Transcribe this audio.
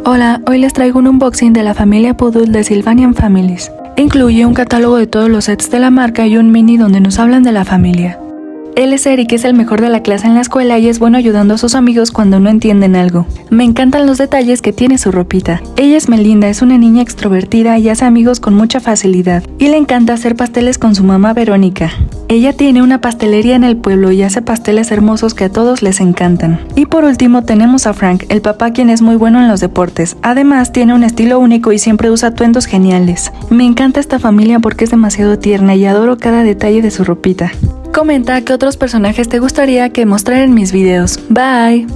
Hola, hoy les traigo un unboxing de la familia Poodle de Sylvanian Families. Incluye un catálogo de todos los sets de la marca y un mini donde nos hablan de la familia. Él es Eric, es el mejor de la clase en la escuela y es bueno ayudando a sus amigos cuando no entienden algo. Me encantan los detalles que tiene su ropita. Ella es Melinda, es una niña extrovertida y hace amigos con mucha facilidad. Y le encanta hacer pasteles con su mamá Verónica. Ella tiene una pastelería en el pueblo y hace pasteles hermosos que a todos les encantan. Y por último tenemos a Frank, el papá, quien es muy bueno en los deportes. Además tiene un estilo único y siempre usa atuendos geniales. Me encanta esta familia porque es demasiado tierna y adoro cada detalle de su ropita. Comenta qué otros personajes te gustaría que mostrara en mis videos. Bye.